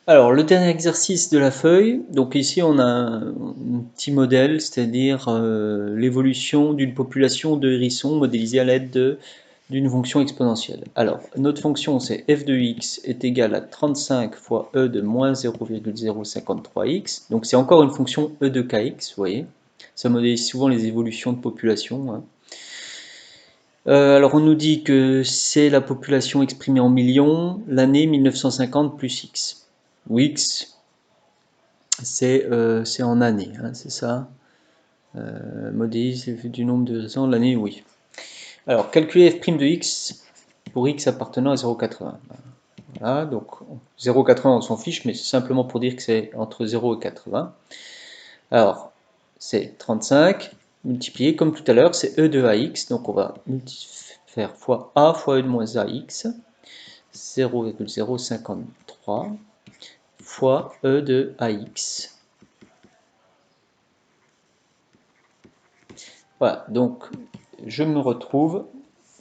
Alors, le dernier exercice de la feuille, donc ici on a un petit modèle, c'est-à-dire l'évolution d'une population de hérissons modélisée à l'aide d'une fonction exponentielle. Alors, notre fonction c'est f de x est égal à 35 fois e de moins 0,053x, donc c'est encore une fonction e de kx, vous voyez, ça modélise souvent les évolutions de population, hein. Alors on nous dit que c'est la population exprimée en millions, l'année 1950 plus x, où x c'est en années, hein, c'est ça. Modélise du nombre de ans, l'année, oui. Alors, calculer f' de x pour x appartenant à 0,80. Voilà, donc 0,80 on s'en fiche, mais c'est simplement pour dire que c'est entre 0 et 80. Alors, c'est 35 multiplié, comme tout à l'heure, c'est e de ax, donc on va faire fois a fois e de moins ax, 0,053 fois e de ax. Voilà, donc je me retrouve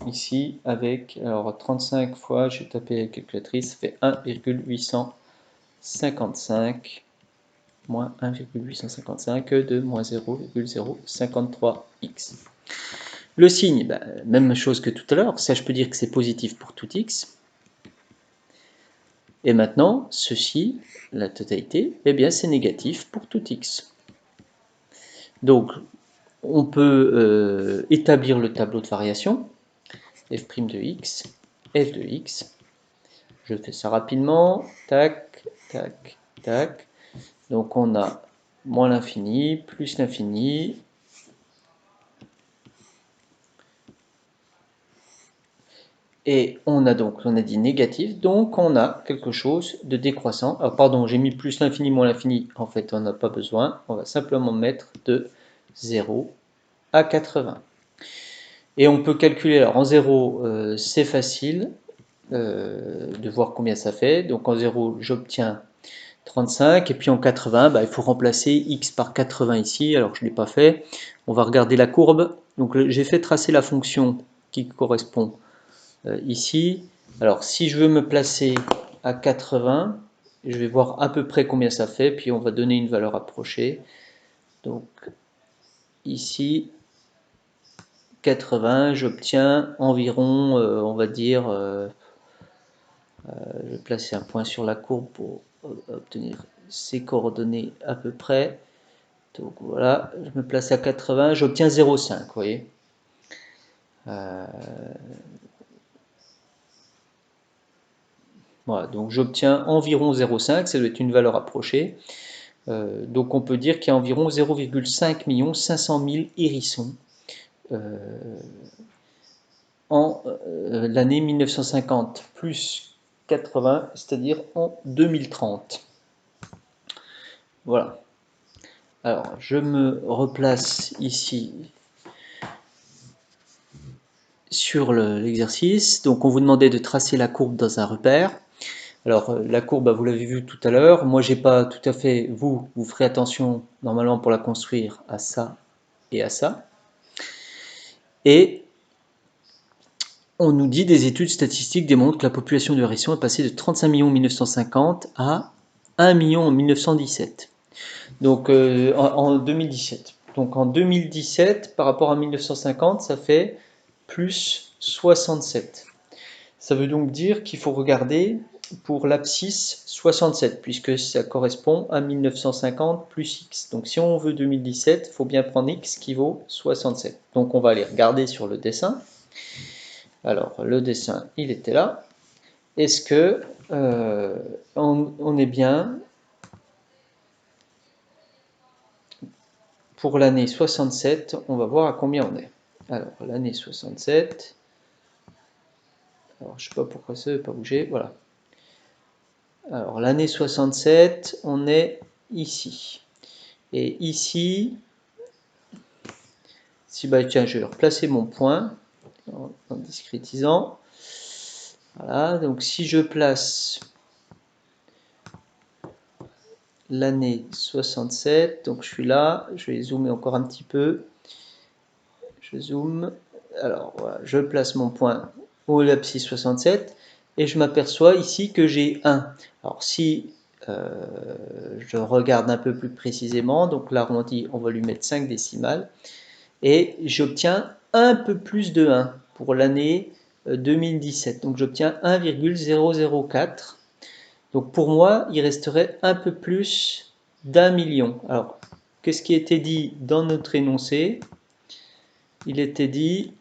ici avec, alors 35 fois, j'ai tapé la calculatrice, ça fait 1,855 moins 1,855 de moins 0,053x. Le signe, ben, même chose que tout à l'heure, ça je peux dire que c'est positif pour tout x. Et maintenant, ceci, la totalité, eh bien c'est négatif pour tout x. Donc, on peut établir le tableau de variation, f' de x, f de x. Je fais ça rapidement, tac, tac, tac. Donc on a moins l'infini, plus l'infini. Et on a dit négatif, donc on a quelque chose de décroissant. Alors pardon, j'ai mis plus l'infini, moins l'infini, en fait on n'a pas besoin. On va simplement mettre de 0 à 80. Et on peut calculer, alors en 0 c'est facile de voir combien ça fait. Donc en 0 j'obtiens 35, et puis en 80, bah, il faut remplacer x par 80 ici, alors je ne l'ai pas fait. On va regarder la courbe. Donc j'ai fait tracer la fonction qui correspond ici. Alors si je veux me placer à 80, je vais voir à peu près combien ça fait, puis on va donner une valeur approchée. Donc ici, 80, j'obtiens environ, on va dire, je vais placer un point sur la courbe pour obtenir ces coordonnées à peu près. Donc voilà, je me place à 80, j'obtiens 0,5, vous voyez. Voilà, donc j'obtiens environ 0,5, ça doit être une valeur approchée. Donc on peut dire qu'il y a environ 0,5 500 000 hérissons en l'année 1950 plus 80, c'est-à-dire en 2030. Voilà. Alors je me replace ici sur l'exercice. Donc on vous demandait de tracer la courbe dans un repère. Alors la courbe, vous l'avez vu tout à l'heure. Moi, j'ai pas tout à fait. Vous ferez attention normalement pour la construire à ça et à ça. Et on nous dit des études statistiques démontrent que la population de hérissons est passée de 35 millions en 1950 à 1 million en 1917. Donc en 2017. Donc en 2017, par rapport à 1950, ça fait plus 67. Ça veut donc dire qu'il faut regarder pour l'abscisse 67, puisque ça correspond à 1950 plus x. Donc si on veut 2017, il faut bien prendre x qui vaut 67. Donc on va aller regarder sur le dessin. Alors le dessin, il était là. Est-ce que on est bien pour l'année 67? On va voir à combien on est. Alors l'année 67, alors je ne sais pas pourquoi ça ne veut pas bouger, voilà. Alors l'année 67, on est ici. Et ici, si bah tiens, je vais replacer mon point en discrétisant. Voilà, donc si je place l'année 67, donc je suis là, je vais zoomer encore un petit peu. Je zoome. Alors voilà, je place mon point au l'abscisse 67 et je m'aperçois ici que j'ai 1. Alors si je regarde un peu plus précisément, donc l'arrondi, on va lui mettre 5 décimales, et j'obtiens un peu plus de 1 pour l'année 2017. Donc j'obtiens 1,004. Donc pour moi, il resterait un peu plus d'1 million. Alors, qu'est-ce qui était dit dans notre énoncé? Il était dit,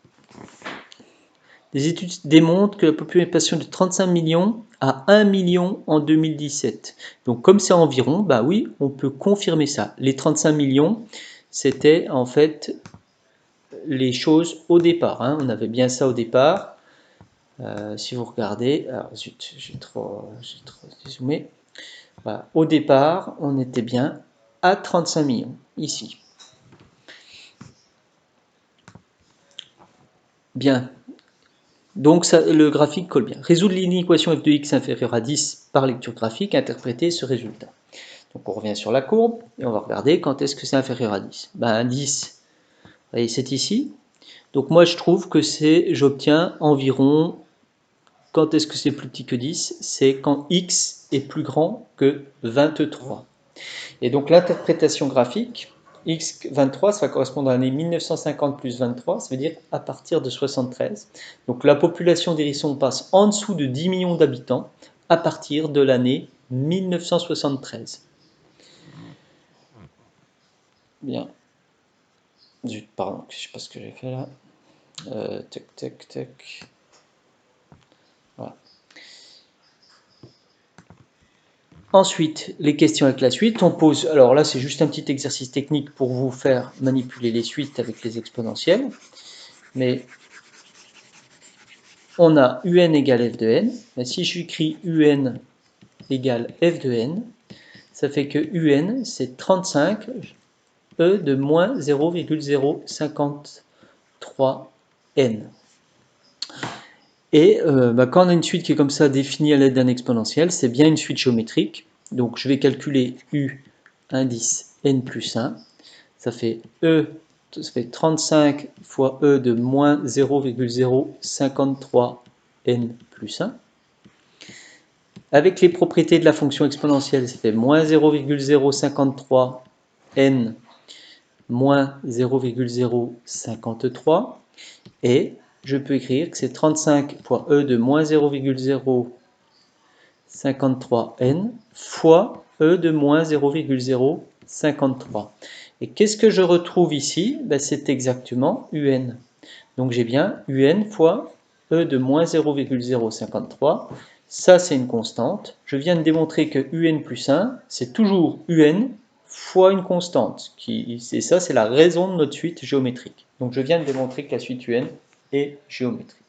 des études démontrent que la population de 35 millions à 1 million en 2017. Donc comme c'est environ, bah oui, on peut confirmer ça. Les 35 millions, c'était en fait les choses au départ. Hein. On avait bien ça au départ. Si vous regardez, alors zut, j'ai trop dézoomé. Voilà. Au départ, on était bien à 35 millions, ici. Bien. Donc ça, le graphique colle bien. Résoudre l'inéquation f de x inférieure à 10 par lecture graphique, interpréter ce résultat. Donc on revient sur la courbe et on va regarder quand est-ce que c'est inférieur à 10. Ben 10, vous voyez, c'est ici. Donc moi je trouve que j'obtiens environ, quand est-ce que c'est plus petit que 10? C'est quand x est plus grand que 23. Et donc l'interprétation graphique, x23, ça va correspondre à l'année 1950 plus 23, ça veut dire à partir de 73. Donc la population d'hérissons passe en dessous de 10 millions d'habitants à partir de l'année 1973. Bien. Zut, pardon, je ne sais pas ce que j'ai fait là. Tac. Voilà. Ensuite, les questions avec la suite, on pose, alors là c'est juste un petit exercice technique pour vous faire manipuler les suites avec les exponentielles, mais on a un égale f de n, mais si j'écris un égale f de n, ça fait que un c'est 35 e de moins 0,053 n. Et quand on a une suite qui est comme ça définie à l'aide d'un exponentiel, c'est bien une suite géométrique. Donc je vais calculer u indice n plus 1. Ça fait 35 fois e de moins 0,053 n plus 1. Avec les propriétés de la fonction exponentielle, ça fait moins 0,053 n moins 0,053. Et je peux écrire que c'est 35 fois e de moins 0,053 n fois e de moins 0,053. Et qu'est-ce que je retrouve ici? Ben, c'est exactement un. Donc j'ai bien un fois e de moins 0,053. Ça, c'est une constante. Je viens de démontrer que un plus 1, c'est toujours un fois une constante. Et ça, c'est la raison de notre suite géométrique. Donc je viens de démontrer que la suite un est géométrique.